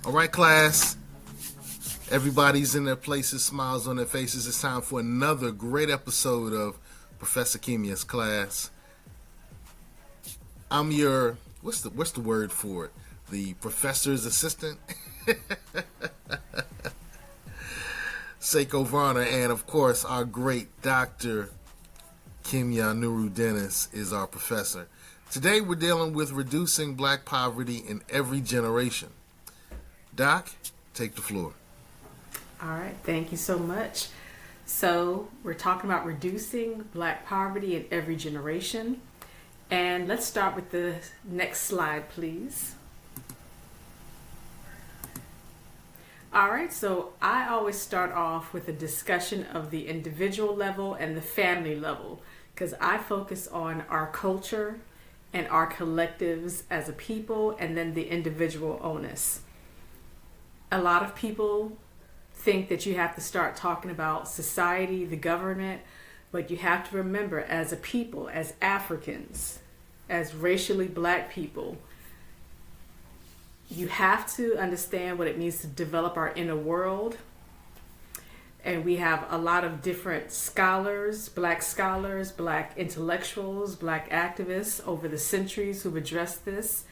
All right, class. Everybody's in their places, smiles on their faces. It's time for another great episode of Professor Kimya's class. I'm your what's the word for it? The professor's assistant, Seiko Varner, and of course our great Dr. Kimya Nuru Dennis is our professor. Today we're dealing with reducing black poverty in every generation. Doc, take the floor. All right, thank you so much. So we're talking about reducing black poverty in every generation. And let's start with the next slide, please. All right, so I always start off with a discussion of the individual level and the family level because I focus on our culture and our collectives as a people and then the individual onus. A lot of people think that you have to start talking about society, the government, but you have to remember as a people, as Africans, as racially black people, you have to understand what it means to develop our inner world. And we have a lot of different scholars, black intellectuals, black activists over the centuries who've addressed this.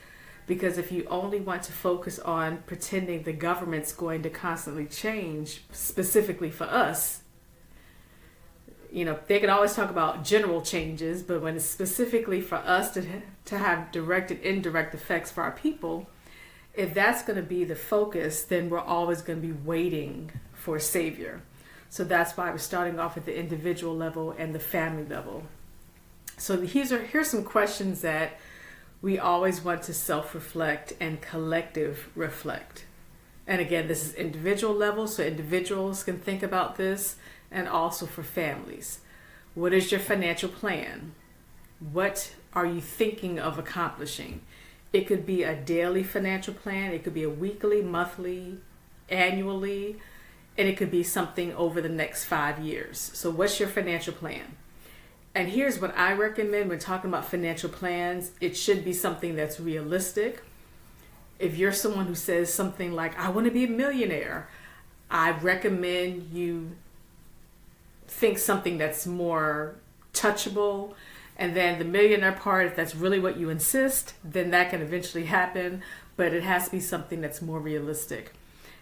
Because if you only want to focus on pretending the government's going to constantly change, specifically for us, they can always talk about general changes, but when it's specifically for us to have direct and indirect effects for our people, if that's going to be the focus, then we're always going to be waiting for a savior. So that's why we're starting off at the individual level and the family level. So here's some questions that we always want to self-reflect and collective reflect. And again, this is individual level, so individuals can think about this, and also for families. What is your financial plan? What are you thinking of accomplishing? It could be a daily financial plan, it could be a weekly, monthly, annually, and it could be something over the next 5 years. So what's your financial plan? And here's what I recommend when talking about financial plans. It should be something that's realistic. If you're someone who says something like, I want to be a millionaire, I recommend you think something that's more touchable. And then the millionaire part, if that's really what you insist, then that can eventually happen. But it has to be something that's more realistic.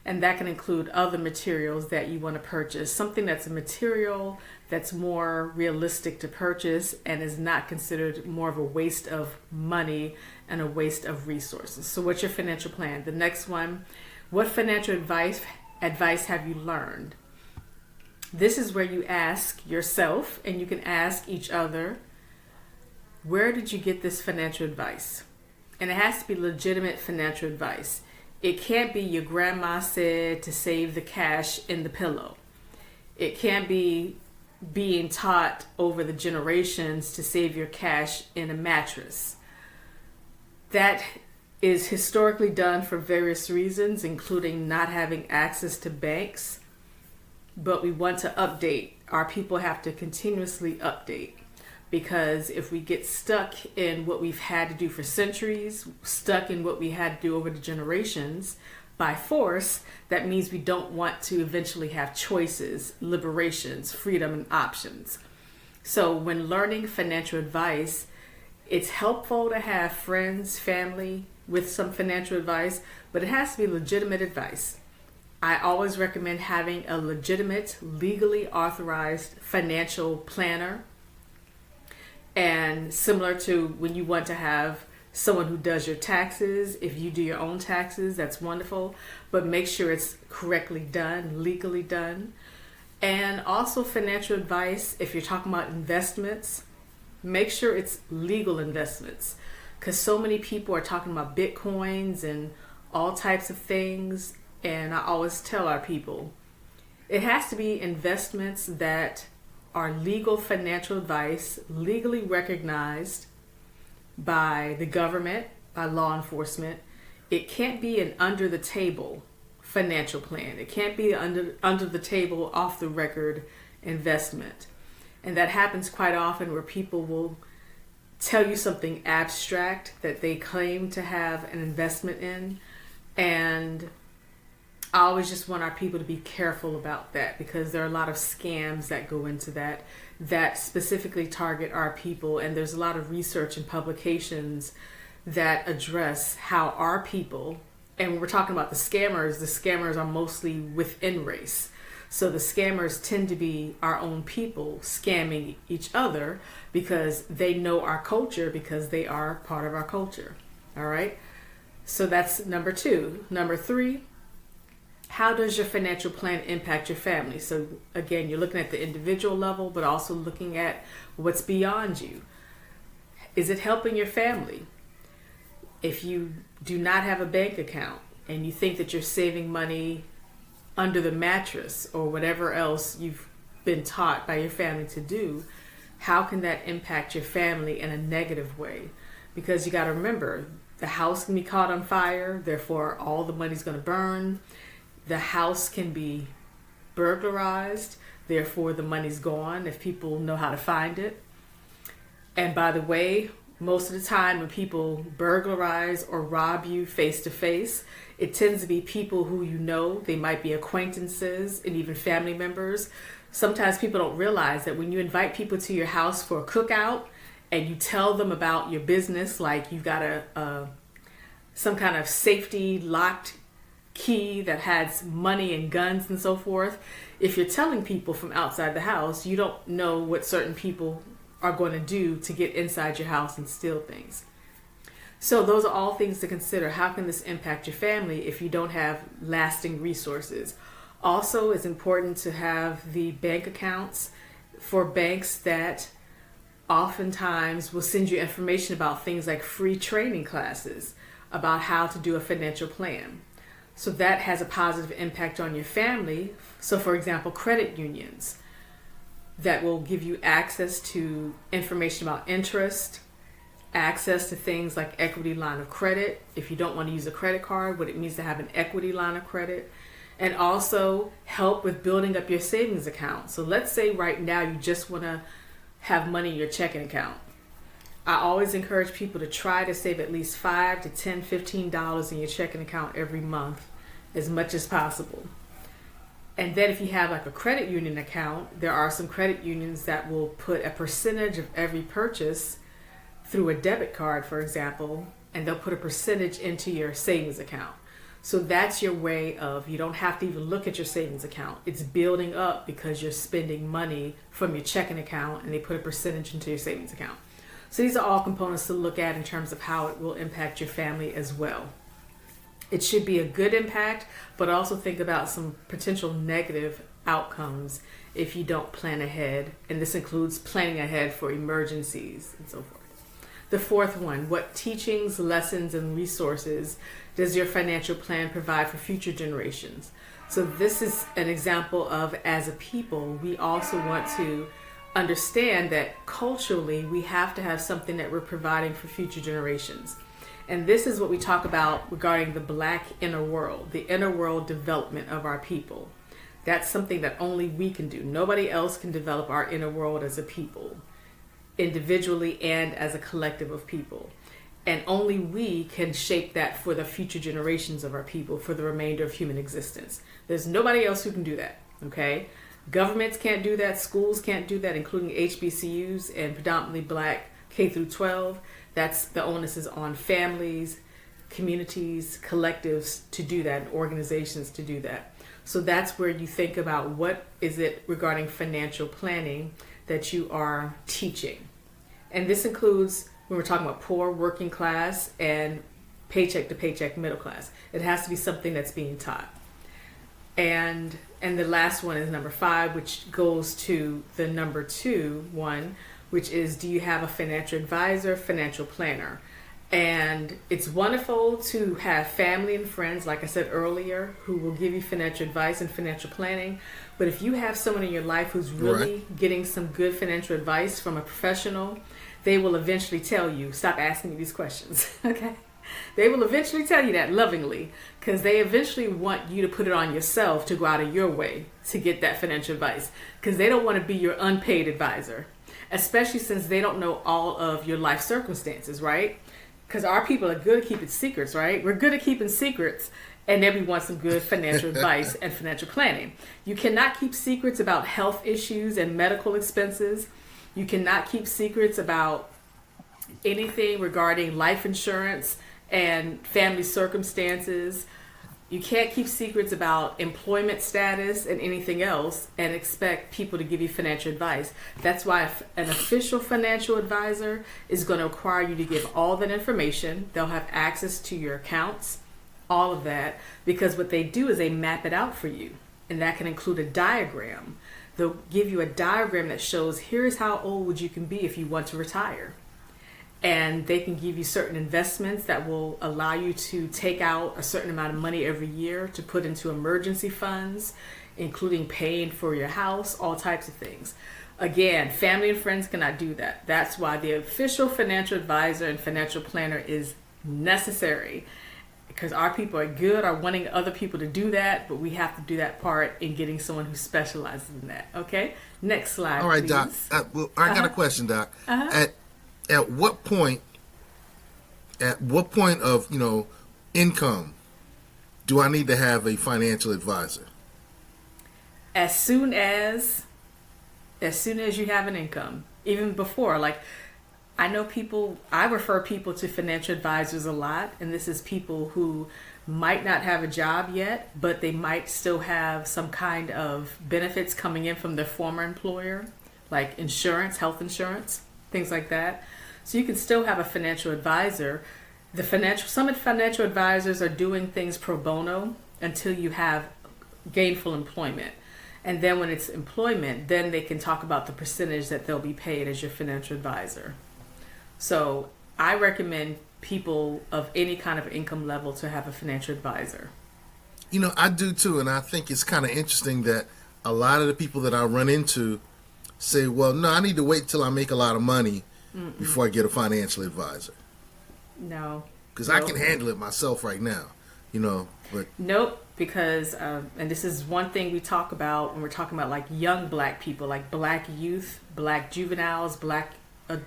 And that can include other materials that you want to purchase. Something that's a material that's more realistic to purchase and is not considered more of a waste of money and a waste of resources. So what's your financial plan? The next one, what financial advice have you learned? This is where you ask yourself and you can ask each other, where did you get this financial advice? And it has to be legitimate financial advice. It can't be your grandma said to save the cash in the pillow. It can't be being taught over the generations to save your cash in a mattress. That is historically done for various reasons, including not having access to banks. But we want to update. Our people have to continuously update. Because if we get stuck in what we've had to do for centuries, stuck in what we had to do over the generations by force, that means we don't want to eventually have choices, liberations, freedom, and options. So when learning financial advice, it's helpful to have friends, family with some financial advice, but it has to be legitimate advice. I always recommend having a legitimate, legally authorized financial planner. And similar to when you want to have someone who does your taxes, if you do your own taxes, that's wonderful. But make sure it's correctly done, legally done. And also financial advice, if you're talking about investments, make sure it's legal investments. Because so many people are talking about Bitcoins and all types of things. And I always tell our people, it has to be investments that are legal financial advice, legally recognized by the government, by law enforcement. It can't be an under the table financial plan. It can't be under the table, off the record investment. And that happens quite often where people will tell you something abstract that they claim to have an investment in, and I always just want our people to be careful about that, because there are a lot of scams that go into that specifically target our people. And there's a lot of research and publications that address how our people, and when we're talking about the scammers are mostly within race. So the scammers tend to be our own people scamming each other because they know our culture, because they are part of our culture. All right. So that's number 2. Number 3, how does your financial plan impact your family? So again, you're looking at the individual level, but also looking at what's beyond you. Is it helping your family? If you do not have a bank account and you think that you're saving money under the mattress or whatever else you've been taught by your family to do, how can that impact your family in a negative way? Because you got to remember, the house can be caught on fire, therefore all the money's going to burn. The house can be burglarized, therefore the money's gone if people know how to find it. And by the way, most of the time when people burglarize or rob you face to face, it tends to be people who you know. They might be acquaintances and even family members. Sometimes people don't realize that when you invite people to your house for a cookout and you tell them about your business, like you've got some kind of safety locked key that has money and guns and so forth, if you're telling people from outside the house, you don't know what certain people are going to do to get inside your house and steal things. So those are all things to consider. How can this impact your family if you don't have lasting resources? Also, it's important to have the bank accounts for banks that oftentimes will send you information about things like free training classes about how to do a financial plan. So that has a positive impact on your family. So for example, credit unions that will give you access to information about interest, access to things like equity line of credit, if you don't want to use a credit card, what it means to have an equity line of credit, and also help with building up your savings account. So let's say right now you just want to have money in your checking account. I always encourage people to try to save at least $5 to $10, $15 in your checking account every month, as much as possible. And then if you have like a credit union account, there are some credit unions that will put a percentage of every purchase through a debit card, for example, and they'll put a percentage into your savings account. So that's your way of, you don't have to even look at your savings account. It's building up because you're spending money from your checking account and they put a percentage into your savings account. So these are all components to look at in terms of how it will impact your family as well. It should be a good impact, but also think about some potential negative outcomes if you don't plan ahead. And this includes planning ahead for emergencies and so forth. The 4th one, what teachings, lessons, and resources does your financial plan provide for future generations? So this is an example of, as a people, we also want to understand that culturally we have to have something that we're providing for future generations. And this is what we talk about regarding the Black inner world, the inner world development of our people. That's something that only we can do. Nobody else can develop our inner world as a people, individually and as a collective of people. And only we can shape that for the future generations of our people for the remainder of human existence. There's nobody else who can do that, okay? Governments can't do that. Schools can't do that, including HBCUs and predominantly Black K through 12. That's the onus is on families, communities, collectives to do that, and organizations to do that. So that's where you think about what is it regarding financial planning that you are teaching. And this includes when we're talking about poor, working class, and paycheck to paycheck middle class. It has to be something that's being taught. And the last one is number 5, which goes to the number 2 one, which is, do you have a financial advisor, financial planner? And it's wonderful to have family and friends, like I said earlier, who will give you financial advice and financial planning. But if you have someone in your life who's really getting some good financial advice from a professional, they will eventually tell you, stop asking me these questions, okay? They will eventually tell you that lovingly, because they eventually want you to put it on yourself to go out of your way to get that financial advice, because they don't want to be your unpaid advisor, especially since they don't know all of your life circumstances, right? because our people are good at keeping secrets, right? We're good at keeping secrets, and then we want some good financial advice and financial planning. You cannot keep secrets about health issues and medical expenses. You cannot keep secrets about anything regarding life insurance and family circumstances. You can't keep secrets about employment status and anything else and expect people to give you financial advice. That's why an official financial advisor is going to require you to give all that information. They'll have access to your accounts, all of that, because what they do is they map it out for you. And that can include a diagram. They'll give you a diagram that shows here's how old you can be if you want to retire. And they can give you certain investments that will allow you to take out a certain amount of money every year to put into emergency funds, including paying for your house, all types of things. Again, family and friends cannot do that. That's why the official financial advisor and financial planner is necessary, because our people are good at wanting other people to do that, but we have to do that part in getting someone who specializes in that. Okay? Next slide, All right, please. Doc. I got a question, Doc. At what point of, income do I need to have a financial advisor? As soon as you have an income, even before, like I refer people to financial advisors a lot, and this is people who might not have a job yet, but they might still have some kind of benefits coming in from their former employer, like insurance, health insurance, things like that. So you can still have a financial advisor. Some financial advisors are doing things pro bono until you have gainful employment. And then when it's employment, then they can talk about the percentage that they'll be paid as your financial advisor. So I recommend people of any kind of income level to have a financial advisor. I do too, and I think it's kind of interesting that a lot of the people that I run into say, well, no, I need to wait till I make a lot of money before I get a financial advisor. No. Because I can handle it myself right now, but... Nope, because, and this is one thing we talk about when we're talking about like young black people, like black youth, black juveniles, black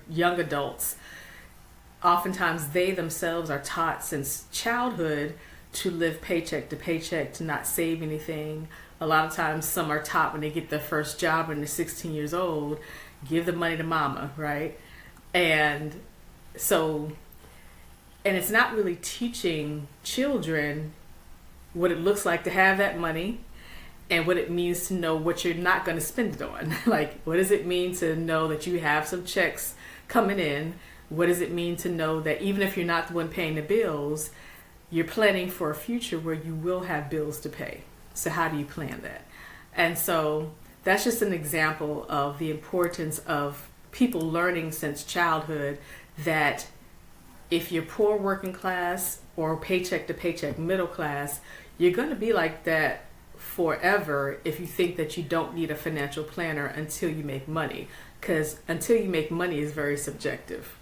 young adults. Oftentimes they themselves are taught since childhood to live paycheck to paycheck, to not save anything. A lot of times some are taught when they get their first job when they're 16 years old, give the money to mama, right? And so, and it's not really teaching children what it looks like to have that money and what it means to know what you're not going to spend it on. Like, what does it mean to know that you have some checks coming in? What does it mean to know that even if you're not the one paying the bills, you're planning for a future where you will have bills to pay? So how do you plan that? And so that's just an example of the importance of people learning since childhood that if you're poor working class or paycheck to paycheck middle class, you're going to be like that forever if you think that you don't need a financial planner until you make money. Because until you make money is very subjective.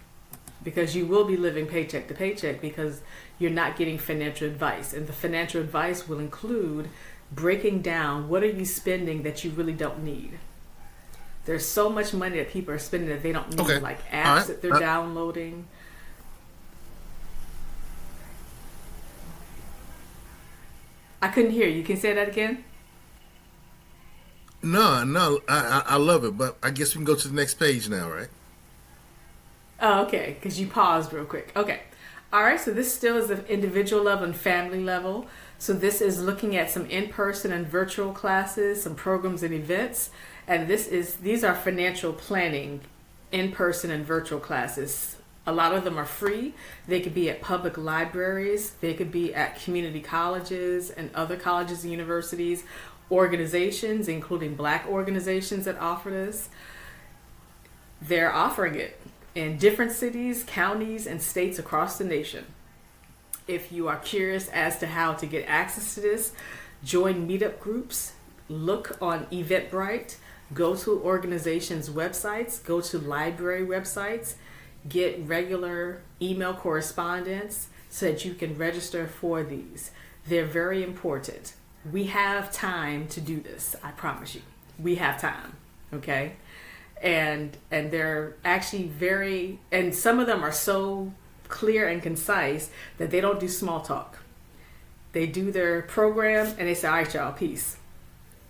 Because you will be living paycheck to paycheck because you're not getting financial advice. And the financial advice will include breaking down what are you spending that you really don't need. There's so much money that people are spending that they don't need, like apps that they're downloading. I couldn't hear you. Can you say that again? No, I love it, but I guess we can go to the next page now, right? Oh, okay, because you paused real quick. Okay. All right, so this still is the individual level and family level. So this is looking at some in-person and virtual classes, some programs and events. And these are financial planning in-person and virtual classes. A lot of them are free. They could be at public libraries. They could be at community colleges and other colleges and universities, organizations, including Black organizations that offer this. They're offering it in different cities, counties, and states across the nation. If you are curious as to how to get access to this, join meetup groups, look on Eventbrite, go to organizations' websites, go to library websites, get regular email correspondence so that you can register for these. They're very important. We have time to do this, I promise you. We have time, okay? And they're actually and some of them are so clear and concise that they don't do small talk. They do their program and they say, all right, y'all, peace.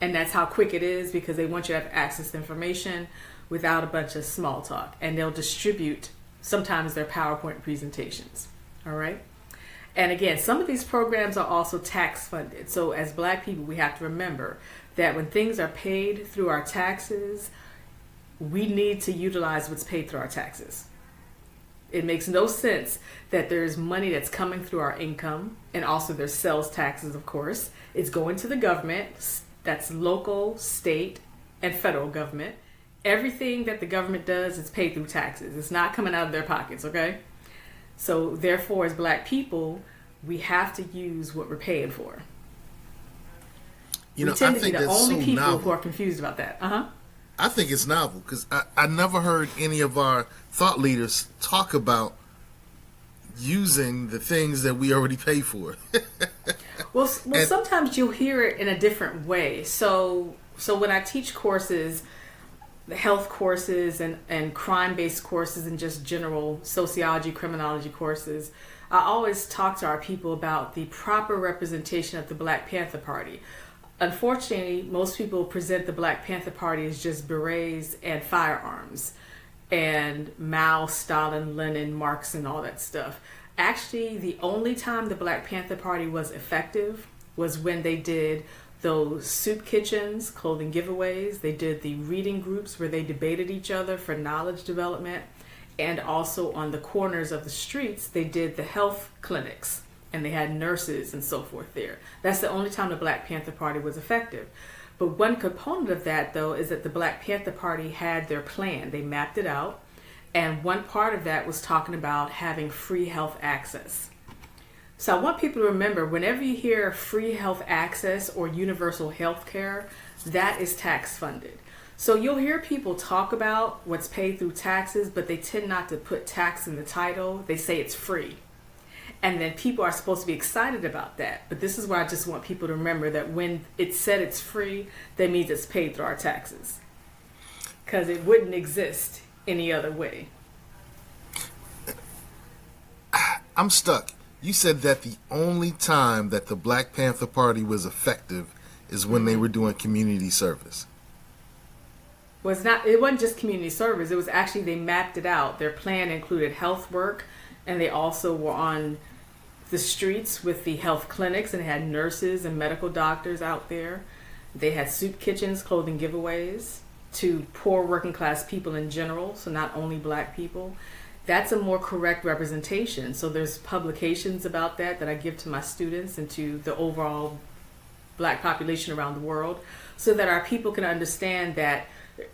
And that's how quick it is, because they want you to have access to information without a bunch of small talk. And they'll distribute sometimes their PowerPoint presentations. All right. And again, some of these programs are also tax funded. So as Black people, we have to remember that when things are paid through our taxes, we need to utilize what's paid through our taxes. It makes no sense that there's money that's coming through our income, and also there's sales taxes, of course. It's going to the government, that's local, state, and federal government. Everything that the government does is paid through taxes. It's not coming out of their pockets, okay? So therefore, as Black people, we have to use what we're paying for. You know, we tend I to be think the that's only so people novel. who are confused about that. I think it's novel because I never heard any of our thought leaders talk about using the things that we already pay for. Well, sometimes you'll hear it in a different way. So when I teach courses, the health courses and crime-based courses and just general sociology, criminology courses, I always talk to our people about the proper representation of the Black Panther Party. Unfortunately, most people present the Black Panther Party as just berets and firearms and Mao, Stalin, Lenin, Marx, and all that stuff. Actually, the only time the Black Panther Party was effective was when they did those soup kitchens, clothing giveaways. They did the reading groups where they debated each other for knowledge development. And also on the corners of the streets, they did the health clinics. And they had nurses and so forth there. That's the only time the Black Panther Party was effective. But one component of that, though, is that the Black Panther Party had their plan. They mapped it out. And one part of that was talking about having free health access. So I want people to remember, whenever you hear free health access or universal health care, that is tax funded. So you'll hear people talk about what's paid through taxes, but they tend not to put tax in the title. They say it's free. And then people are supposed to be excited about that. But this is where I just want people to remember that when it's said it's free, that means it's paid through our taxes. Because it wouldn't exist any other way. I'm stuck. You said that the only time that the Black Panther Party was effective is when they were doing community service. Well, it wasn't just community service. It was actually, they mapped it out. Their plan included health work, and they also were on the streets with the health clinics and had nurses and medical doctors out there. They had soup kitchens, clothing giveaways to poor working class people in general, so not only Black people. That's a more correct representation. So there's publications about that I give to my students and to the overall Black population around the world, so that our people can understand that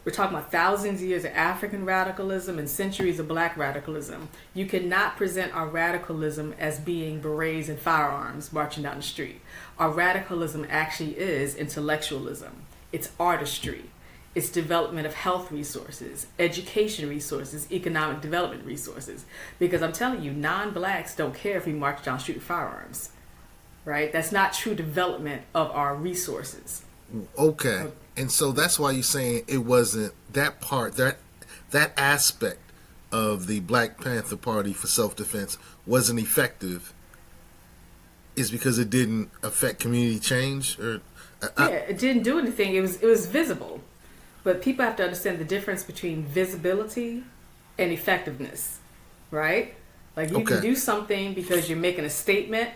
we're talking about thousands of years of African radicalism and centuries of Black radicalism. You cannot present our radicalism as being berets and firearms marching down the street. Our radicalism actually is intellectualism. It's artistry. It's development of health resources, education resources, economic development resources. Because I'm telling you, non-Blacks don't care if we march down the street with firearms, right? That's not true development of our resources. Okay. And so that's why you're saying it wasn't that part, that aspect of the Black Panther Party for self-defense wasn't effective, is because it didn't affect community change? It didn't do anything. It was visible. But people have to understand the difference between visibility and effectiveness, right? Like you can do something because you're making a statement,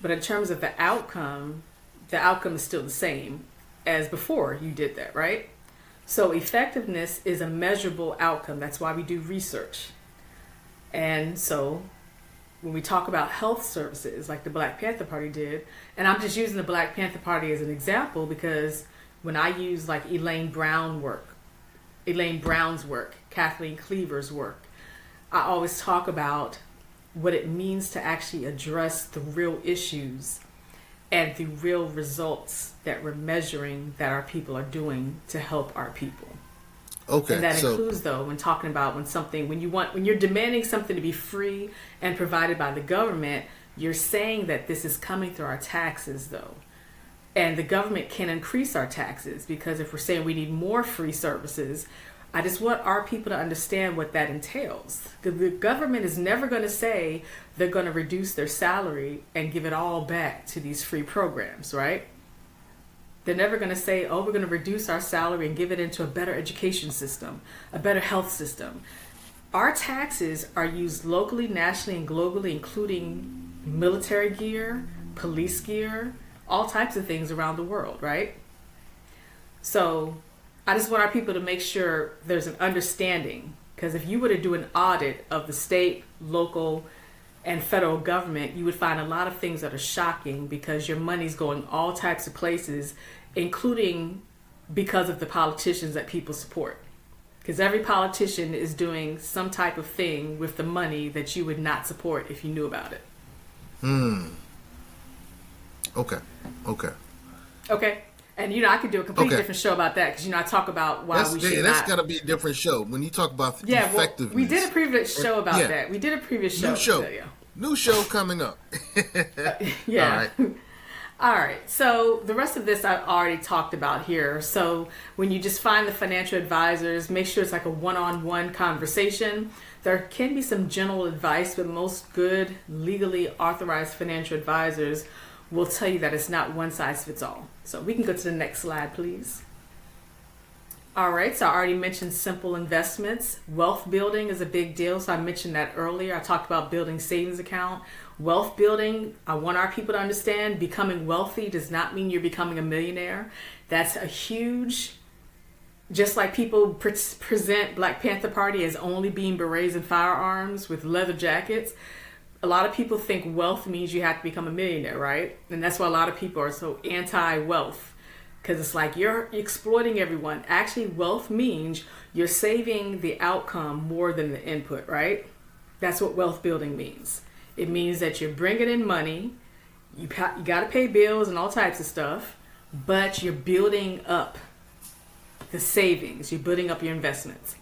but in terms of the outcome is still the same as before you did that, right? So effectiveness is a measurable outcome. That's why we do research. And so when we talk about health services like the Black Panther Party did, and I'm just using the Black Panther Party as an example because when I use like Elaine Brown's work, Kathleen Cleaver's work, I always talk about what it means to actually address the real issues and the real results that we're measuring that our people are doing to help our people. Okay. And that includes, though, when talking about when you're demanding something to be free and provided by the government, you're saying that this is coming through our taxes, though. And the government can increase our taxes because if we're saying we need more free services, I just want our people to understand what that entails. The government is never going to say they're going to reduce their salary and give it all back to these free programs, right? They're never going to say, oh, we're going to reduce our salary and give it into a better education system, a better health system. Our taxes are used locally, nationally, and globally, including military gear, police gear, all types of things around the world, right? So I just want our people to make sure there's an understanding, because if you were to do an audit of the state, local, and federal government, you would find a lot of things that are shocking, because your money's going all types of places, including because of the politicians that people support. Because every politician is doing some type of thing with the money that you would not support if you knew about it. Okay. And I could do a completely different show about that, because I talk about why we should that's got to be a different show when you talk about effectiveness. Well, we did a previous show about that. We did a previous show. New show coming up. Yeah. All right. So the rest of this I've already talked about here. So when you just find the financial advisors, make sure it's like a one-on-one conversation. There can be some general advice, but most good legally authorized financial advisors will tell you that it's not one size fits all. So we can go to the next slide, please. All right, so I already mentioned simple investments. Wealth building is a big deal. So I mentioned that earlier. I talked about building savings account. Wealth building, I want our people to understand, becoming wealthy does not mean you're becoming a millionaire. That's a huge, just like people present Black Panther Party as only being berets and firearms with leather jackets. A lot of people think wealth means you have to become a millionaire, right? And that's why a lot of people are so anti-wealth, because it's like you're exploiting everyone. Actually, wealth means you're saving the outcome more than the input, right? That's what wealth building means. It means that you're bringing in money, you got to pay bills and all types of stuff, but you're building up the savings, you're building up your investments.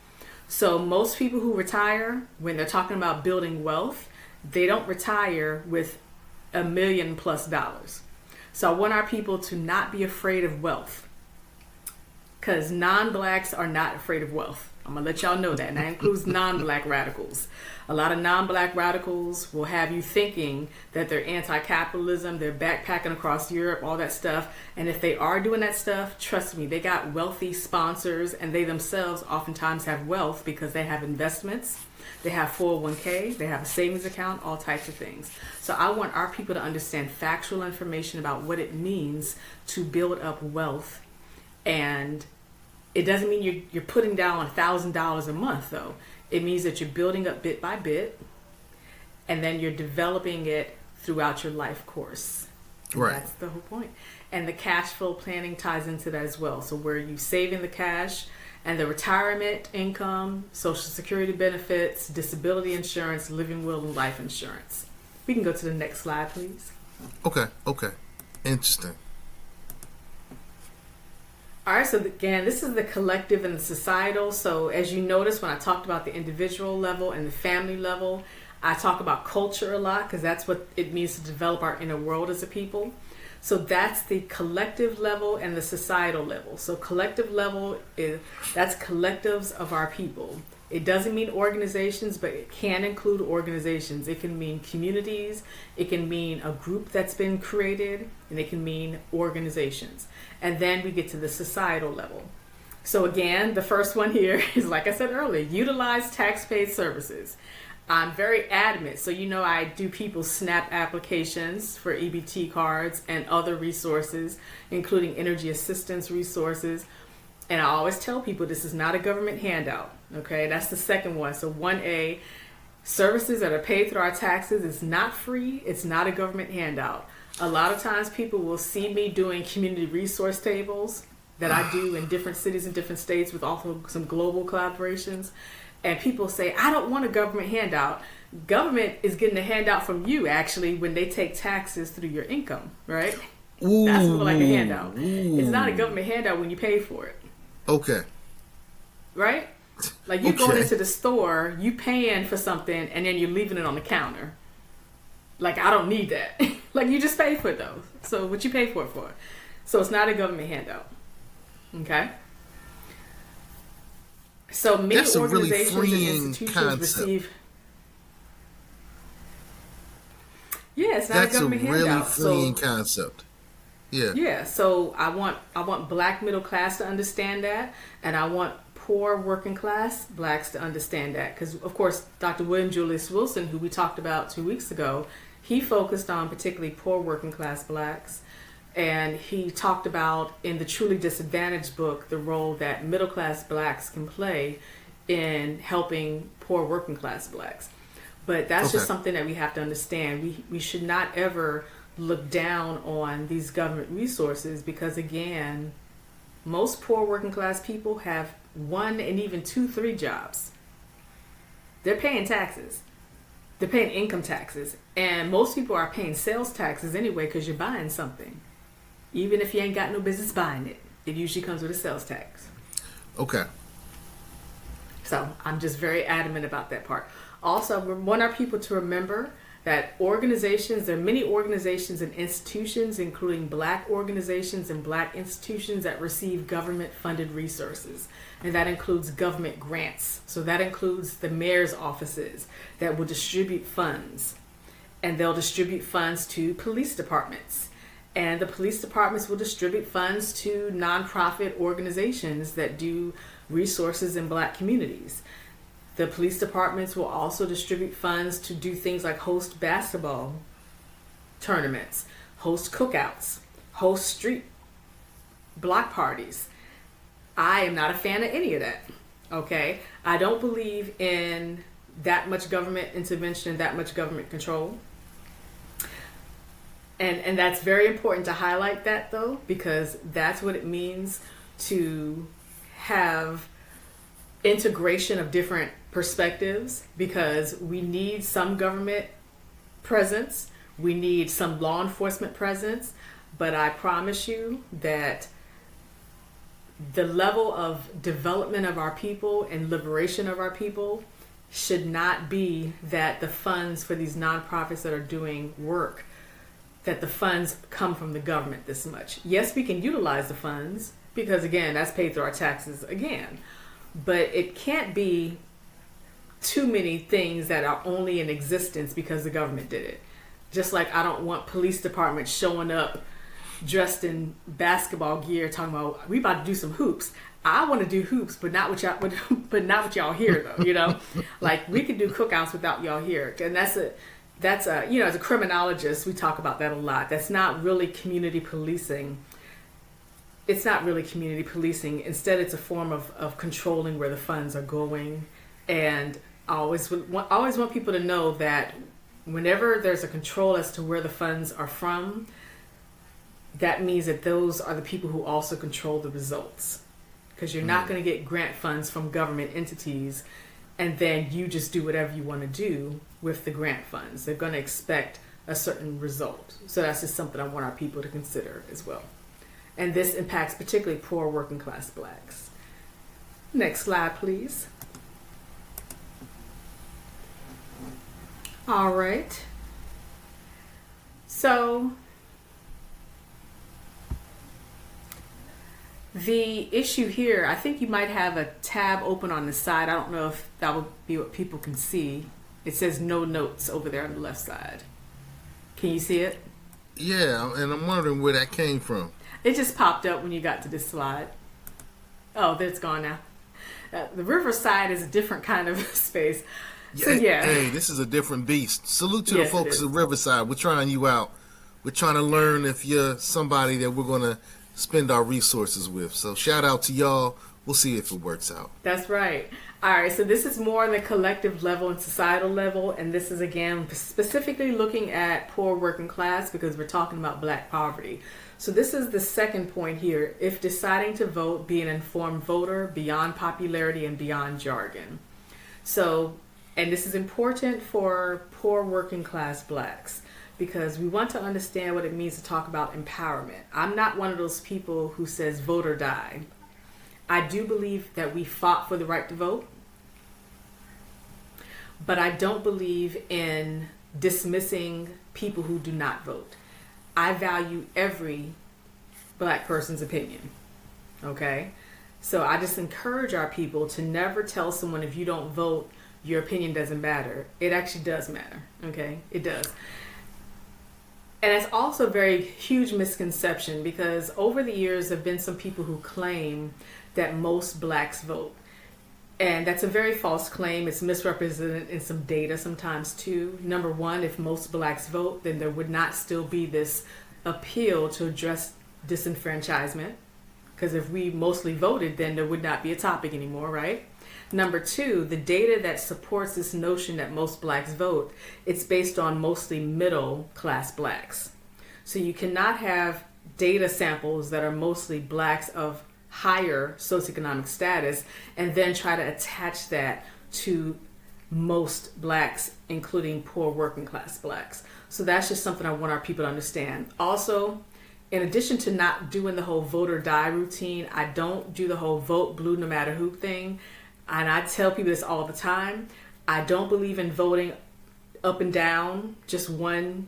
So most people who retire, when they're talking about building wealth, they don't retire with $1 million+. So I want our people to not be afraid of wealth, because non-Blacks are not afraid of wealth. I'm going to let y'all know that. And that includes non-Black radicals. A lot of non-Black radicals will have you thinking that they're anti-capitalism, they're backpacking across Europe, all that stuff. And if they are doing that stuff, trust me, they got wealthy sponsors, and they themselves oftentimes have wealth because they have investments. They have 401k, they have a savings account, all types of things. So I want our people to understand factual information about what it means to build up wealth. And it doesn't mean you're putting down $1,000 a month, though. It means that you're building up bit by bit, and then you're developing it throughout your life course. Right. That's the whole point. And the cash flow planning ties into that as well. So where you saving the cash, and the retirement income, Social Security benefits, disability insurance, living will, and life insurance. We can go to the next slide, please. Okay. Interesting. All right, so again, this is the collective and the societal. So as you notice, when I talked about the individual level and the family level, I talk about culture a lot, because that's what it means to develop our inner world as a people. So that's the collective level and the societal level. So collective level, that's collectives of our people. It doesn't mean organizations, but it can include organizations. It can mean communities. It can mean a group that's been created, and it can mean organizations. And then we get to the societal level. So again, the first one here is, like I said earlier, utilize tax-paid services. I'm very adamant. So I do people's SNAP applications for EBT cards and other resources, including energy assistance resources. And I always tell people this is not a government handout. Okay, that's the second one. So 1A, services that are paid through our taxes is not free. It's not a government handout. A lot of times people will see me doing community resource tables that I do in different cities and different states with also some global collaborations. And people say, I don't want a government handout. Government is getting a handout from you, actually, when they take taxes through your income, right? Ooh, that's more like a handout. Ooh. It's not a government handout when you pay for it. Okay. Right? Like you're going into the store, you paying for something, and then you're leaving it on the counter. Like, I don't need that. Like, you just pay for it, though. So what you pay for it for. So it's not a government handout. Okay? So many That's a really organizations and freeing institutions concept. receive. Yeah, it's not That's a a government really handout. freeing So concept. Yeah. yeah, so I want black middle class to understand that, and I want poor working class blacks to understand that, because of course Dr. William Julius Wilson, who we talked about 2 weeks ago, he focused on particularly poor working class blacks, and he talked about in the Truly Disadvantaged book the role that middle class blacks can play in helping poor working class blacks. But that's just Okay. something that we have to understand. We should not ever look down on these government resources, because again, most poor working class people have one and even two, three jobs. They're paying taxes. They're paying income taxes. And most people are paying sales taxes anyway, because you're buying something. Even if you ain't got no business buying it, it usually comes with a sales tax. Okay. So I'm just very adamant about that part. Also, we want our people to remember that organizations, there are many organizations and institutions, including black organizations and black institutions, that receive government funded resources. And that includes government grants. So that includes the mayor's offices that will distribute funds. And they'll distribute funds to police departments. And the police departments will distribute funds to nonprofit organizations that do resources in black communities. The police departments will also distribute funds to do things like host basketball tournaments, host cookouts, host street block parties. I am not a fan of any of that. Okay? I don't believe in that much government intervention and that much government control. And that's very important to highlight that, though, because that's what it means to have integration of different perspectives, because we need some government presence, we need some law enforcement presence, but I promise you that the level of development of our people and liberation of our people should not be that the funds for these nonprofits that are doing work, that the funds come from the government this much. Yes, we can utilize the funds, because again, that's paid through our taxes again. But it can't be too many things that are only in existence because the government did it. Just like I don't want police departments showing up dressed in basketball gear talking about, we about to do some hoops. I want to do hoops, but not with y'all, but not with y'all here though, you know? Like we could do cookouts without y'all here. And that's a, you know, as a criminologist, we talk about that a lot. That's not really community policing. It's not really community policing. Instead, it's a form of controlling where the funds are going. And I always want people to know that whenever there's a control as to where the funds are from, that means that those are the people who also control the results. Because you're not going to get grant funds from government entities and then you just do whatever you want to do with the grant funds. They're going to expect a certain result. So that's just something I want our people to consider as well. And this impacts particularly poor working class blacks. Next slide, please. All right. So the issue here, I think you might have a tab open on the side. I don't know if that would be what people can see. It says no notes over there on the left side. Can you see it? Yeah, and I'm wondering where that came from. It just popped up when you got to this slide. Oh, it's gone now. The Riverside is a different kind of space. So yeah. Hey, this is a different beast. Salute to Yes, the folks it at is. Riverside. We're trying you out. We're trying to learn if you're somebody that we're going to spend our resources with. So shout out to y'all. We'll see if it works out. That's right. All right, so this is more on the collective level and societal level, and this is again specifically looking at poor working class because we're talking about black poverty. So this is the second point here. If deciding to vote, be an informed voter beyond popularity and beyond jargon. So, and this is important for poor working class blacks because we want to understand what it means to talk about empowerment. I'm not one of those people who says vote or die. I do believe that we fought for the right to vote, but I don't believe in dismissing people who do not vote. I value every black person's opinion, okay? So I just encourage our people to never tell someone if you don't vote, your opinion doesn't matter. It actually does matter, okay? It does. And it's also a very huge misconception because over the years there have been some people who claim that most blacks vote. And that's a very false claim. It's misrepresented in some data sometimes too. Number one, if most blacks vote, then there would not still be this appeal to address disenfranchisement. Because if we mostly voted, then there would not be a topic anymore, right? Number two, the data that supports this notion that most blacks vote, it's based on mostly middle class blacks. So you cannot have data samples that are mostly blacks of higher socioeconomic status and then try to attach that to most blacks, including poor working class blacks. So that's just something I want our people to understand. Also, in addition to not doing the whole vote or die routine, I don't do the whole vote blue no matter who thing. And I tell people this all the time. I don't believe in voting up and down just one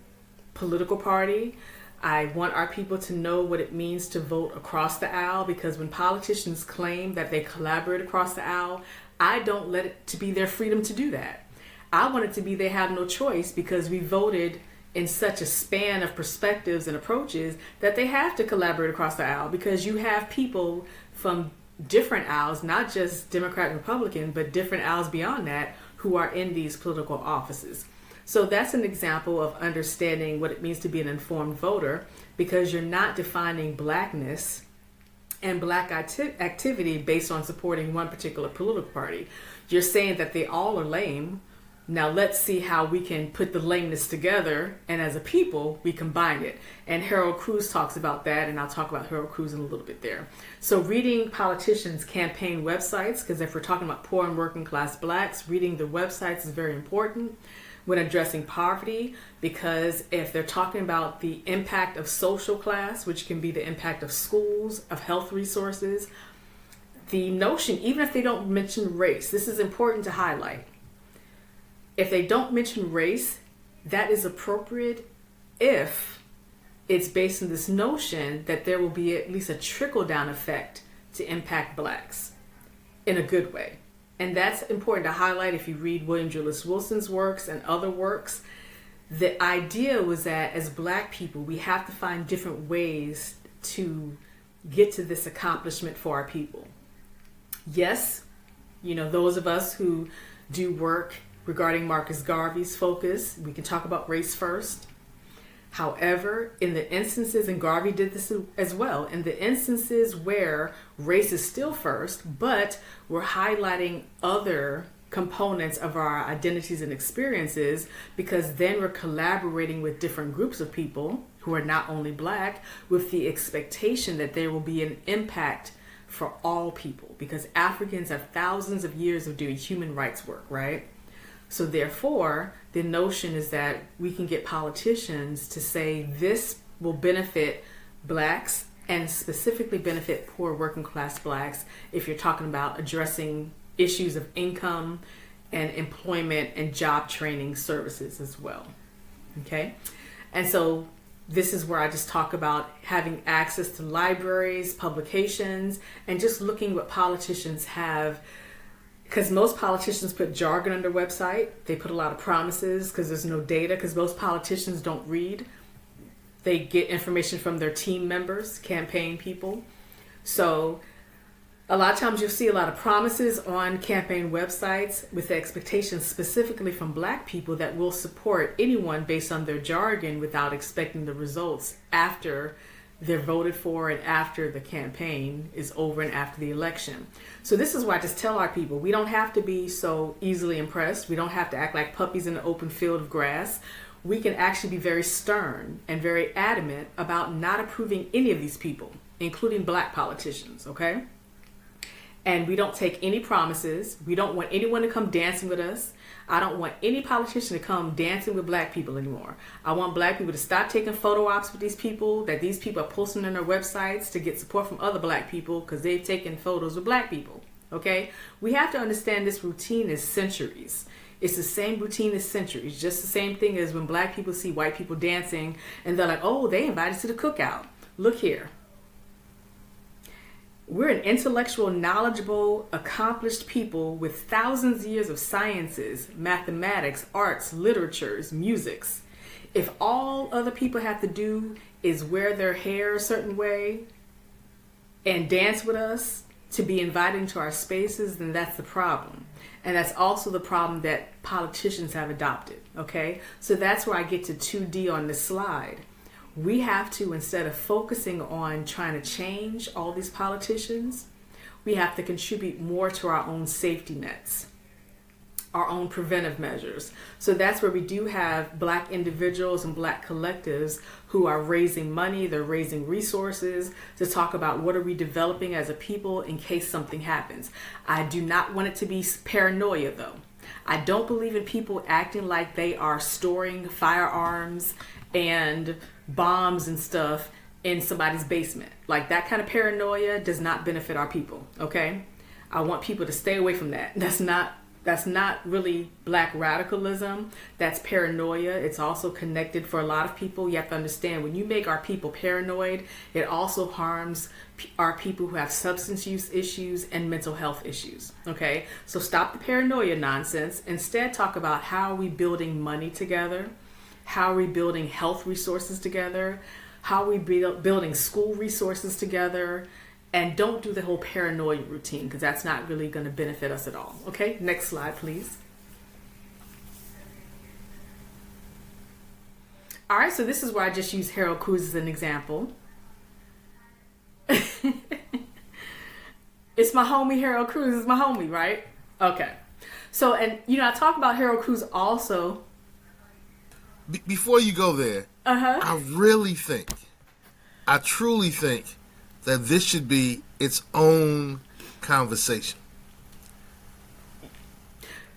political party. I want our people to know what it means to vote across the aisle, because when politicians claim that they collaborate across the aisle, I don't let it to be their freedom to do that. I want it to be they have no choice because we voted in such a span of perspectives and approaches that they have to collaborate across the aisle, because you have people from different aisles, not just Democrat and Republican, but different aisles beyond that, who are in these political offices. So that's an example of understanding what it means to be an informed voter, because you're not defining blackness and black activity based on supporting one particular political party. You're saying that they all are lame. Now let's see how we can put the lameness together, and as a people, we combine it. And Harold Cruz talks about that, and I'll talk about Harold Cruz in a little bit there. So reading politicians' campaign websites, because if we're talking about poor and working class blacks, reading the websites is very important when addressing poverty, because if they're talking about the impact of social class, which can be the impact of schools, of health resources, the notion, even if they don't mention race, this is important to highlight. If they don't mention race, that is appropriate if it's based on this notion that there will be at least a trickle-down effect to impact blacks in a good way. And that's important to highlight if you read William Julius Wilson's works and other works. The idea was that as black people, we have to find different ways to get to this accomplishment for our people. Yes, those of us who do work regarding Marcus Garvey's focus, we can talk about race first. However, in the instances, and Garvey did this as well, in the instances where race is still first, but we're highlighting other components of our identities and experiences, because then we're collaborating with different groups of people who are not only black, with the expectation that there will be an impact for all people, because Africans have thousands of years of doing human rights work, right? So therefore, the notion is that we can get politicians to say this will benefit blacks and specifically benefit poor working class blacks if you're talking about addressing issues of income and employment and job training services as well. Okay? And so this is where I just talk about having access to libraries, publications, and just looking what politicians have. Because most politicians put jargon on their website. They put a lot of promises because there's no data, because most politicians don't read. They get information from their team members, campaign people. So a lot of times you'll see a lot of promises on campaign websites with the expectations specifically from black people that will support anyone based on their jargon without expecting the results after they're voted for and after the campaign is over and after the election. So this is why I just tell our people, we don't have to be so easily impressed. We don't have to act like puppies in an open field of grass. We can actually be very stern and very adamant about not approving any of these people, including black politicians, okay? And we don't take any promises. We don't want anyone to come dancing with us. I don't want any politician to come dancing with black people anymore. I want black people to stop taking photo ops with these people that these people are posting on their websites to get support from other black people because they've taken photos with black people, okay? We have to understand this routine is centuries. It's the same routine as centuries, just the same thing as when black people see white people dancing and they're like, oh, they invited to the cookout. Look here. We're an intellectual, knowledgeable, accomplished people with thousands of years of sciences, mathematics, arts, literatures, musics. If all other people have to do is wear their hair a certain way and dance with us to be invited into our spaces, then that's the problem. And that's also the problem that politicians have adopted, okay? So that's where I get to 2D on this slide. We have to, instead of focusing on trying to change all these politicians, we have to contribute more to our own safety nets, our own preventive measures. So that's where we do have Black individuals and Black collectives who are raising money, they're raising resources to talk about what are we developing as a people in case something happens. I do not want it to be paranoia though. I don't believe in people acting like they are storing firearms and bombs and stuff in somebody's basement. Like that kind of paranoia does not benefit our people, okay? I want people to stay away from that. That's not really Black radicalism. That's paranoia. It's also connected for a lot of people. You have to understand, when you make our people paranoid, it also harms our people who have substance use issues and mental health issues, okay? So stop the paranoia nonsense. Instead, talk about how are we building money together? How are we building health resources together? How are we building school resources together? And don't do the whole paranoia routine, because that's not really going to benefit us at all. Okay, next slide, please. All right, so this is where I just use Harold Cruz as an example. It's my homie, Harold Cruz is my homie, right? Okay. So, and I talk about Harold Cruz also. Before you go there, I truly think that this should be its own conversation.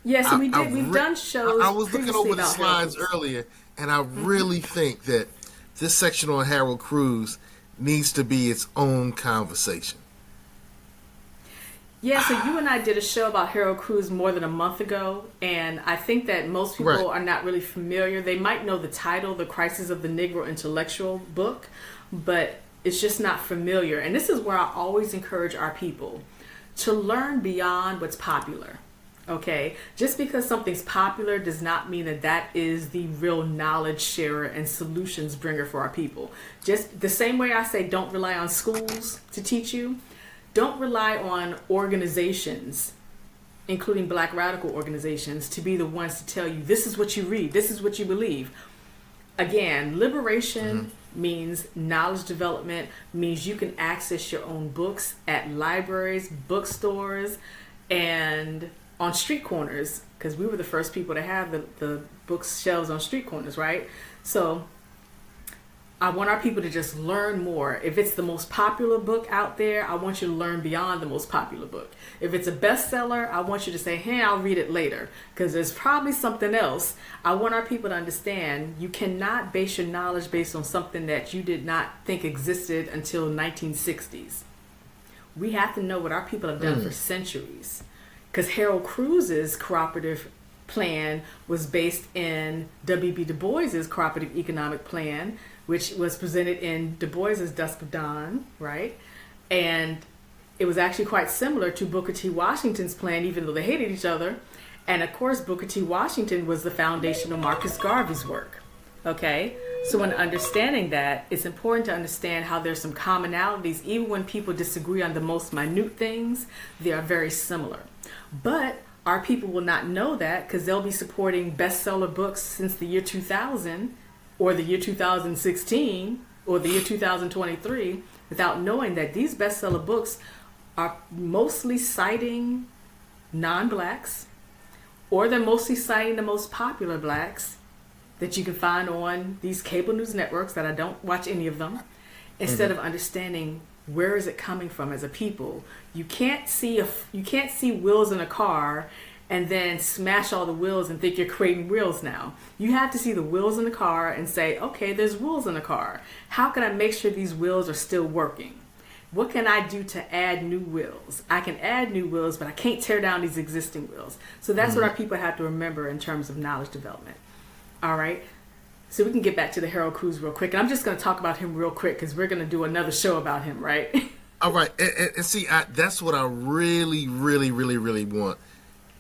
Yes, and we've done shows. I was looking over the slides earlier, and I really think that this section on Harold Cruz needs to be its own conversation. Yeah, so you and I did a show about Harold Cruz more than a month ago, and I think that most people are not really familiar. They might know the title, The Crisis of the Negro Intellectual book, but it's just not familiar. And this is where I always encourage our people to learn beyond what's popular, okay? Just because something's popular does not mean that that is the real knowledge sharer and solutions bringer for our people. Just the same way I say don't rely on schools to teach you, don't rely on organizations, including Black radical organizations, to be the ones to tell you this is what you read, this is what you believe. Again, liberation means knowledge development, means you can access your own books at libraries, bookstores, and on street corners, because we were the first people to have the bookshelves on street corners, right? So I want our people to just learn more. If it's the most popular book out there, I want you to learn beyond the most popular book. If it's a bestseller, I want you to say, hey, I'll read it later, because there's probably something else. I want our people to understand you cannot base your knowledge based on something that you did not think existed until 1960s. We have to know what our people have done for centuries, because Harold Cruz's cooperative plan was based in W.B. Du Bois's cooperative economic plan, which was presented in Du Bois's Dusk of Dawn, right? And it was actually quite similar to Booker T. Washington's plan, even though they hated each other. And of course, Booker T. Washington was the foundation of Marcus Garvey's work, okay? So in understanding that, it's important to understand how there's some commonalities. Even when people disagree on the most minute things, they are very similar. But our people will not know that, because they'll be supporting bestseller books since the year 2000, or the year 2016, or the year 2023, without knowing that these bestseller books are mostly citing non-Blacks, or they're mostly citing the most popular Blacks that you can find on these cable news networks that I don't watch any of them, instead of understanding where is it coming from as a people. You can't see wheels in a car and then smash all the wheels and think you're creating wheels now. You have to see the wheels in the car and say, okay, there's wheels in the car. How can I make sure these wheels are still working? What can I do to add new wheels? I can add new wheels, but I can't tear down these existing wheels. So that's what our people have to remember in terms of knowledge development. All right. So we can get back to the Harold Cruz real quick. And I'm just going to talk about him real quick, because we're going to do another show about him, right? All right, and see, that's what I really, really, really, really want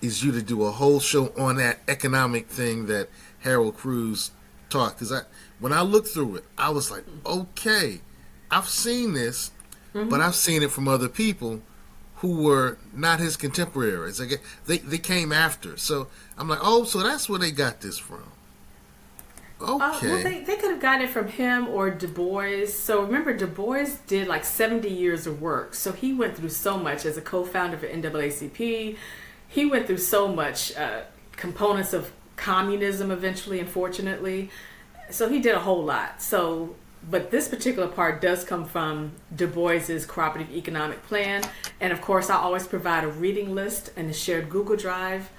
is you to do a whole show on that economic thing that Harold Cruz taught. Because when I looked through it, I was like, okay, I've seen this, but I've seen it from other people who were not his contemporaries. Like, they came after. So I'm like, oh, so that's where they got this from. Okay. Well, they could have gotten it from him or Du Bois. So remember, Du Bois did like 70 years of work. So he went through so much as a co-founder for NAACP. He went through so much components of communism eventually, unfortunately. So he did a whole lot. So, but this particular part does come from Du Bois's cooperative economic plan. And of course, I always provide a reading list and a shared Google Drive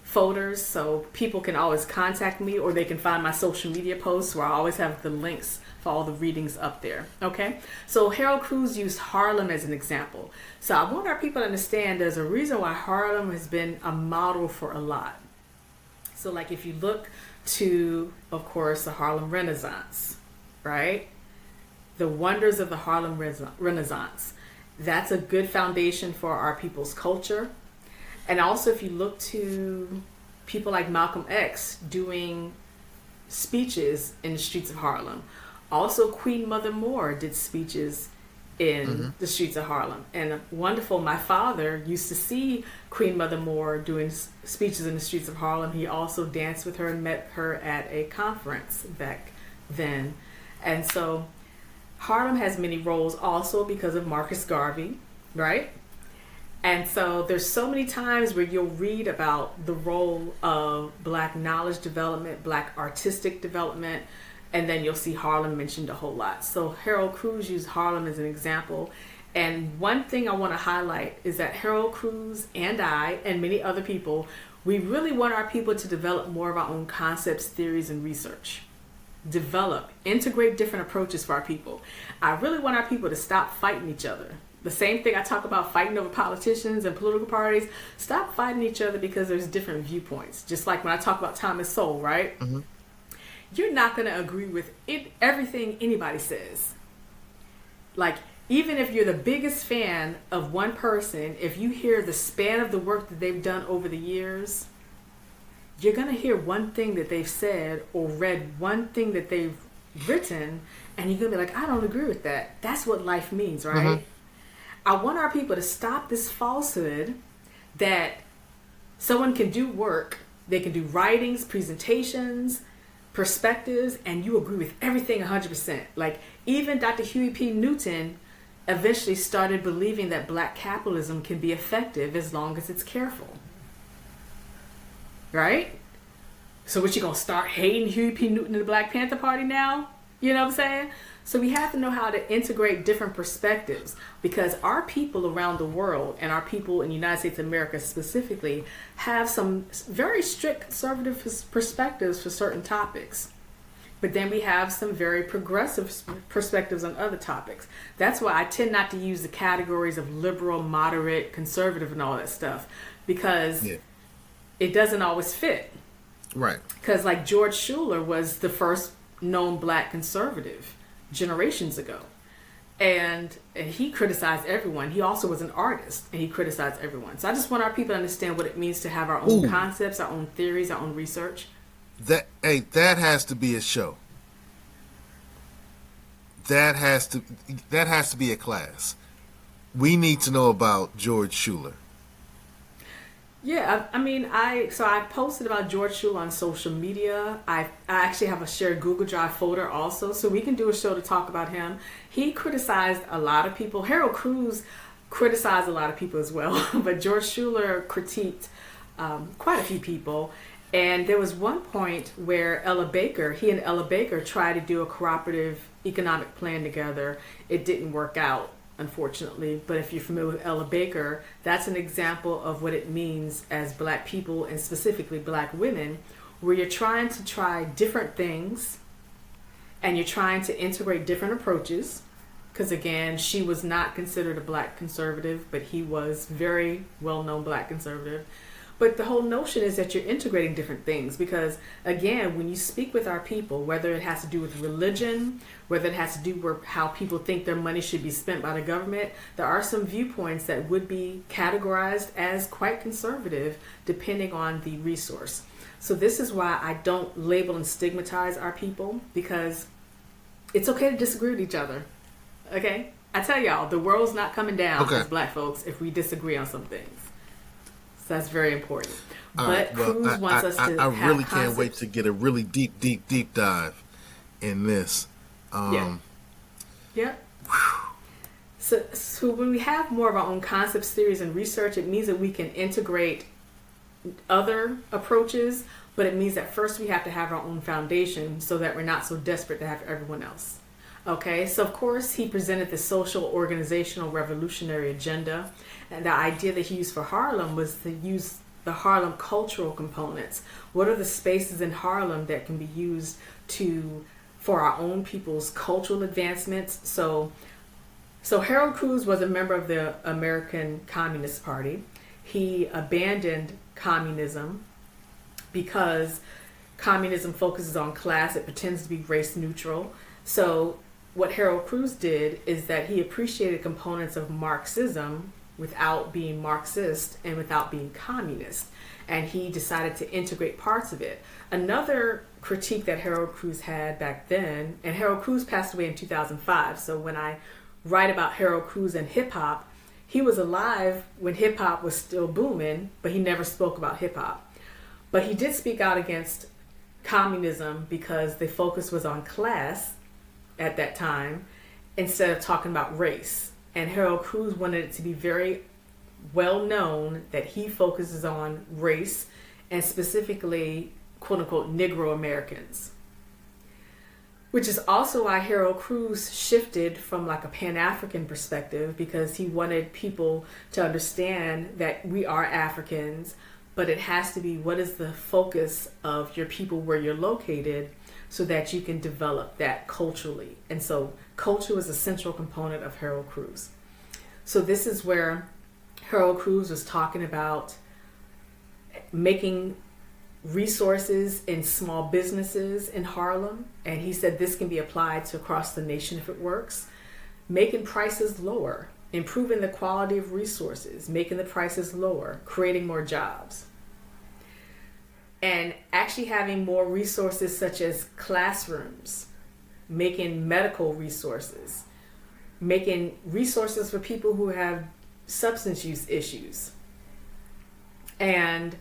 folders, so people can always contact me, or they can find my social media posts where I always have the links for all the readings up there. Okay, so Harold Cruz used Harlem as an example. So I want our people to understand there's a reason why Harlem has been a model for a lot. So like if you look to, of course, the Harlem Renaissance, right? The wonders of the Harlem Renaissance. That's a good foundation for our people's culture. And also, if you look to people like Malcolm X doing speeches in the streets of Harlem, also Queen Mother Moore did speeches in the streets of Harlem. And wonderful, my father used to see Queen Mother Moore doing speeches in the streets of Harlem. He also danced with her and met her at a conference back then. And so Harlem has many roles also because of Marcus Garvey, right? And so there's so many times where you'll read about the role of Black knowledge development, Black artistic development, and then you'll see Harlem mentioned a whole lot. So Harold Cruz used Harlem as an example. And one thing I want to highlight is that Harold Cruz and I, and many other people, we really want our people to develop more of our own concepts, theories, and research. Integrate different approaches for our people. I really want our people to stop fighting each other. The same thing I talk about fighting over politicians and political parties. Stop fighting each other because there's different viewpoints. Just like when I talk about Thomas Sowell, right? You're not going to agree with everything anybody says. Like, even if you're the biggest fan of one person, if you hear the span of the work that they've done over the years, you're going to hear one thing that they've said or read one thing that they've written, and you're going to be like, I don't agree with that. That's what life means, right? I want our people to stop this falsehood that someone can do work, they can do writings, presentations, perspectives, and you agree with everything 100%. Like even Dr. Huey P. Newton eventually started believing that Black capitalism can be effective as long as it's careful. Right? So what, you gonna start hating Huey P. Newton and the Black Panther Party now? You know what I'm saying? So we have to know how to integrate different perspectives, because our people around the world and our people in the United States of America specifically have some very strict conservative perspectives for certain topics. But then we have some very progressive perspectives on other topics. That's why I tend not to use the categories of liberal, moderate, conservative, and all that stuff, because it doesn't always fit. Right. Because like George Schuler was the first known Black conservative generations ago, and he criticized everyone. He also was an artist, and he criticized everyone. So I just want our people to understand what it means to have our own concepts, our own theories, our own research. That has to be a show. That has to be a class. We need to know about George Schuler. Yeah, I mean, I posted about George Schuler on social media. I actually have a shared Google Drive folder also, so we can do a show to talk about him. He criticized a lot of people. Harold Cruz criticized a lot of people as well, but George Schuler critiqued quite a few people. And there was one point where he and Ella Baker tried to do a cooperative economic plan together. It didn't work out, unfortunately. But if you're familiar with Ella Baker, that's an example of what it means as Black people, and specifically Black women, where you're trying to try different things and you're trying to integrate different approaches. Because again, she was not considered a Black conservative, but he was very well-known Black conservative. But the whole notion is that you're integrating different things because, again, when you speak with our people, whether it has to do with religion, whether it has to do with how people think their money should be spent by the government, there are some viewpoints that would be categorized as quite conservative depending on the resource. So this is why I don't label and stigmatize our people, because it's okay to disagree with each other. Okay? I tell y'all, the world's not coming down as black folks if we disagree on some things. So that's very important. But Cruz wants us to I really can't wait to get a really deep dive in this. Yeah. So when we have more of our own concepts, theories, and research, it means that we can integrate other approaches, but it means that first we have to have our own foundation so that we're not so desperate to have everyone else. Okay, so of course he presented the social, organizational, revolutionary agenda, and the idea that he used for Harlem was to use the Harlem cultural components. What are the spaces in Harlem that can be used for our own people's cultural advancements? So Harold Cruz was a member of the American Communist Party. He abandoned communism because communism focuses on class. It pretends to be race neutral. So what Harold Cruz did is that he appreciated components of Marxism without being Marxist and without being communist. And he decided to integrate parts of it. Another critique that Harold Cruz had back then, and Harold Cruz passed away in 2005. So when I write about Harold Cruz and hip hop, he was alive when hip hop was still booming, but he never spoke about hip hop. But he did speak out against communism because the focus was on class at that time instead of talking about race. And Harold Cruz wanted it to be very well known that he focuses on race and specifically, quote unquote, Negro Americans. Which is also why Harold Cruz shifted from like a Pan-African perspective, because he wanted people to understand that we are Africans, but it has to be what is the focus of your people where you're located so that you can develop that culturally. And so culture was a central component of Harold Cruz. So this is where Harold Cruz was talking about making resources in small businesses in Harlem. And he said this can be applied to across the nation if it works. Making prices lower, improving the quality of resources, making the prices lower, creating more jobs. And actually having more resources such as classrooms, making medical resources, making resources for people who have substance use issues. And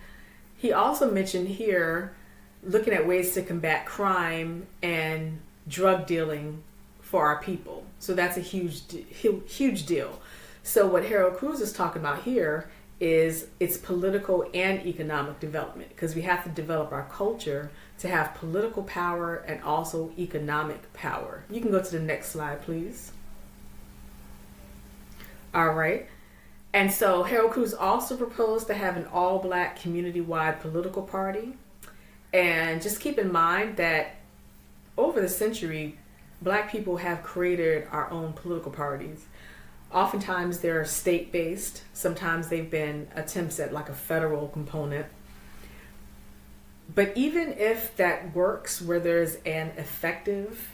he also mentioned here looking at ways to combat crime and drug dealing for our people. So that's a huge deal. So what Harold Cruz is talking about here is it's political and economic development, because we have to develop our culture to have political power and also economic power. You can go to the next slide, please. All right. And so Harold Cruz also proposed to have an all-black community-wide political party. And just keep in mind that over the century, black people have created our own political parties. Oftentimes they're state-based. Sometimes they've been attempts at like a federal component. But even if that works, where there's an effective,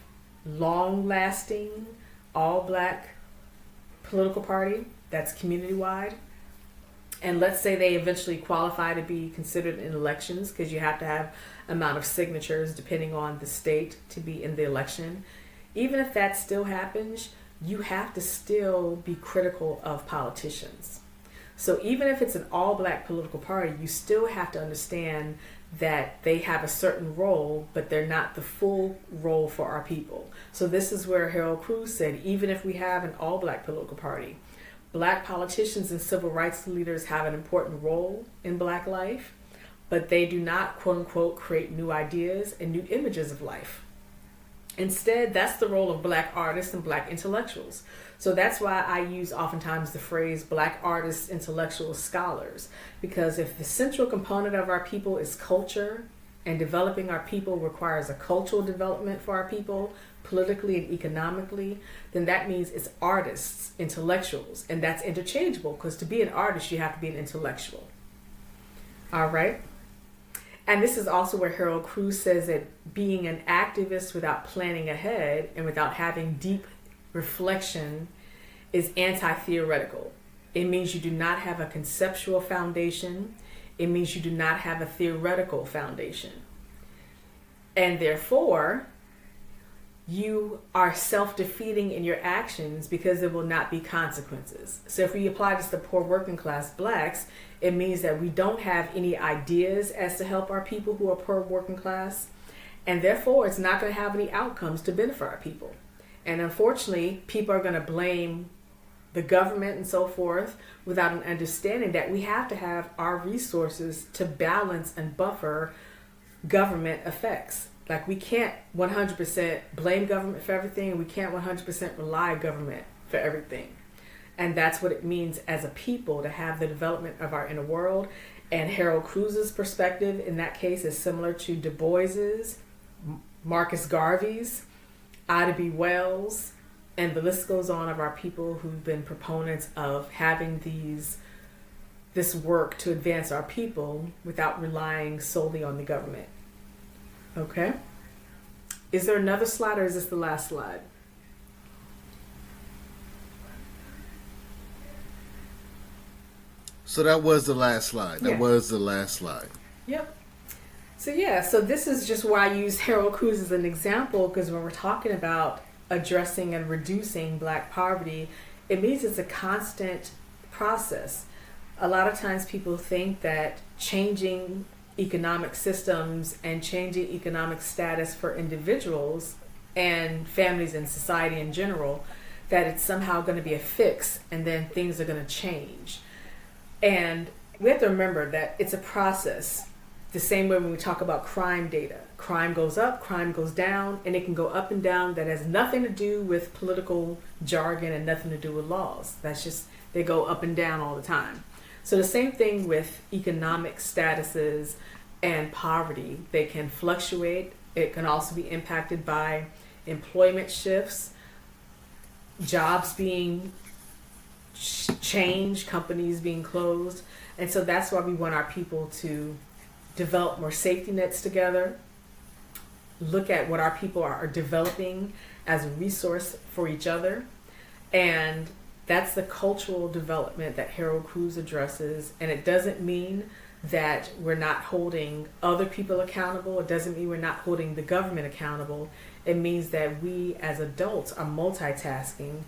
long-lasting, all-black political party that's community-wide, and let's say they eventually qualify to be considered in elections, because you have to have amount of signatures depending on the state to be in the election. Even if that still happens, you have to still be critical of politicians. So even if it's an all-black political party, you still have to understand that they have a certain role, but they're not the full role for our people. So this is where Harold Cruz said, even if we have an all-black political party, black politicians and civil rights leaders have an important role in black life, but they do not, quote unquote, create new ideas and new images of life. Instead, that's the role of black artists and black intellectuals. So that's why I use oftentimes the phrase black artists, intellectuals, scholars, because if the central component of our people is culture, and developing our people requires a cultural development for our people, politically and economically, then that means it's artists, intellectuals, and that's interchangeable, because to be an artist, you have to be an intellectual. All right. And this is also where Harold Cruz says that being an activist without planning ahead and without having deep reflection is anti-theoretical. It means you do not have a conceptual foundation. It means you do not have a theoretical foundation. And therefore, you are self-defeating in your actions because there will not be consequences. So if we apply this to poor working class blacks, it means that we don't have any ideas as to help our people who are poor working class, and therefore it's not going to have any outcomes to benefit our people. And unfortunately, people are going to blame the government and so forth without an understanding that we have to have our resources to balance and buffer government effects. Like, we can't 100% blame government for everything, and we can't 100% rely on government for everything. And that's what it means as a people to have the development of our inner world. And Harold Cruz's perspective in that case is similar to Du Bois's, Marcus Garvey's, Ida B. Wells, and the list goes on of our people who've been proponents of having this work to advance our people without relying solely on the government. Okay. Is there another slide, or is this the last slide? So that was the last slide. That Yeah. was the last slide. Yep. So this is just why I use Harold Cruz as an example, because when we're talking about addressing and reducing black poverty, it means it's a constant process. A lot of times people think that changing economic systems and changing economic status for individuals and families and society in general, that it's somehow going to be a fix and then things are going to change. And we have to remember that it's a process. The same way when we talk about crime data. Crime goes up, crime goes down, and it can go up and down. That has nothing to do with political jargon and nothing to do with laws. That's just, they go up and down all the time. So the same thing with economic statuses and poverty. They can fluctuate. It can also be impacted by employment shifts, jobs being changed, companies being closed. And so that's why we want our people to develop more safety nets together, look at what our people are developing as a resource for each other. And that's the cultural development that Harold Cruz addresses. And it doesn't mean that we're not holding other people accountable. It doesn't mean we're not holding the government accountable. It means that we as adults are multitasking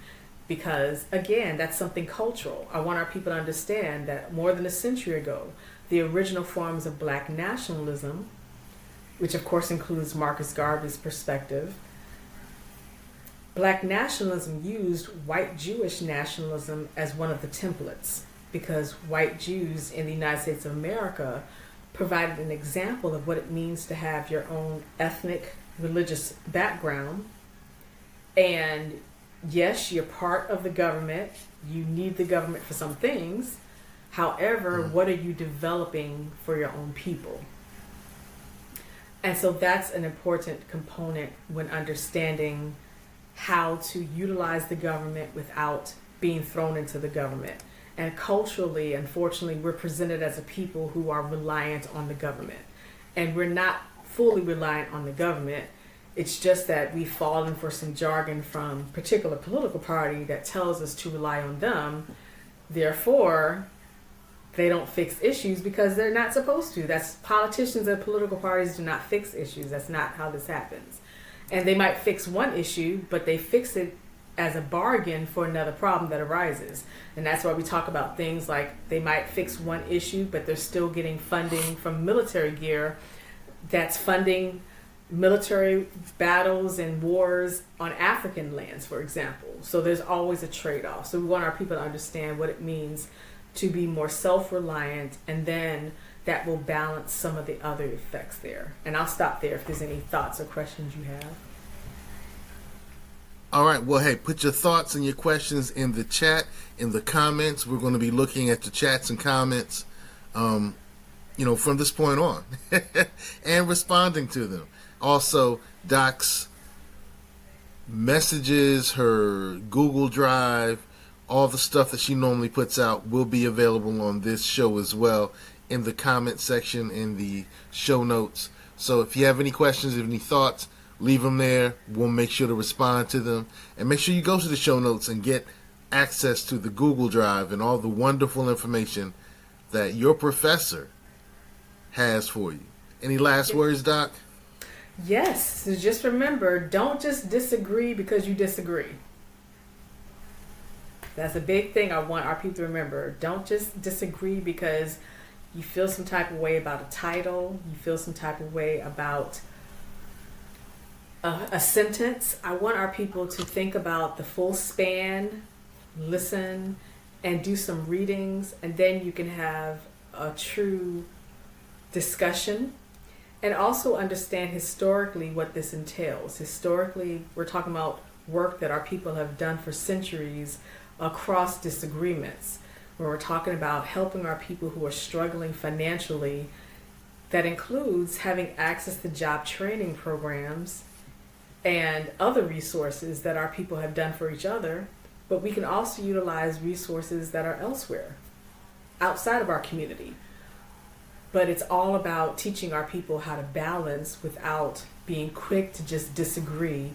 because, again, that's something cultural. I want our people to understand that more than a century ago, the original forms of black nationalism, which of course includes Marcus Garvey's perspective, black nationalism used white Jewish nationalism as one of the templates, because white Jews in the United States of America provided an example of what it means to have your own ethnic, religious background. And yes, you're part of the government. You need the government for some things. However, what are you developing for your own people? And so that's an important component when understanding how to utilize the government without being thrown into the government. And culturally, unfortunately, we're presented as a people who are reliant on the government. And we're not fully reliant on the government. It's just that we've fallen for some jargon from a particular political party that tells us to rely on them. Therefore, they don't fix issues because they're not supposed to. That's politicians and political parties do not fix issues. That's not how this happens. And they might fix one issue, but they fix it as a bargain for another problem that arises. And that's why we talk about things like they might fix one issue, but they're still getting funding from military gear that's funding military battles and wars on African lands, for example. So there's always a trade-off. So we want our people to understand what it means to be more self-reliant, and then that will balance some of the other effects there. And I'll stop there if there's any thoughts or questions you have. All right. Well, hey, put your thoughts and your questions in the chat, in the comments. We're going to be looking at the chats and comments, from this point on and responding to them. Also, Doc's messages, her Google Drive, all the stuff that she normally puts out will be available on this show as well in the comment section in the show notes. So if you have any questions, any thoughts, leave them there. We'll make sure to respond to them. And make sure you go to the show notes and get access to the Google Drive and all the wonderful information that your professor has for you. Any last words, Doc? Yes. So just remember, don't just disagree because you disagree. That's a big thing I want our people to remember. Don't just disagree because you feel some type of way about a title, you feel some type of way about a sentence. I want our people to think about the full span, listen, and do some readings, and then you can have a true discussion and also understand historically what this entails. Historically, we're talking about work that our people have done for centuries across disagreements, where we're talking about helping our people who are struggling financially. That includes having access to job training programs and other resources that our people have done for each other, but we can also utilize resources that are elsewhere, outside of our community. But it's all about teaching our people how to balance without being quick to just disagree.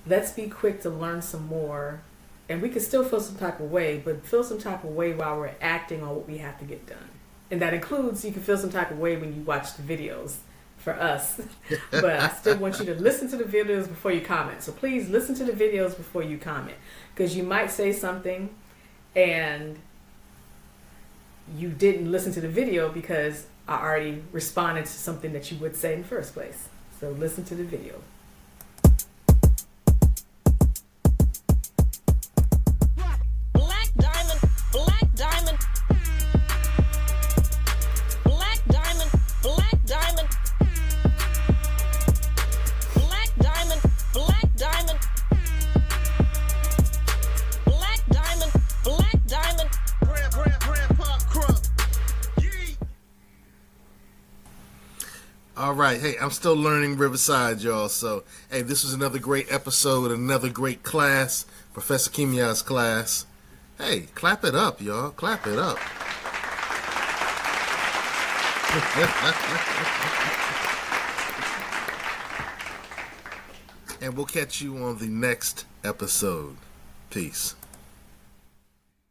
Let's be quick to learn some more, and we can still feel some type of way, but feel some type of way while we're acting on what we have to get done. And that includes, you can feel some type of way when you watch the videos for us. But I still want you to listen to the videos before you comment. So please listen to the videos before you comment, because you might say something and you didn't listen to the video because I already responded to something that you would say in the first place. So listen to the video. Black diamond, black diamond. Black diamond, black diamond. Black diamond, black diamond. Black diamond, black diamond. Grandpa Crump. Yeet. All right. Hey, I'm still learning Riverside, y'all. So, hey, this was another great episode, another great class, Professor Kimya's class. Hey, clap it up, y'all. Clap it up. And we'll catch you on the next episode. Peace.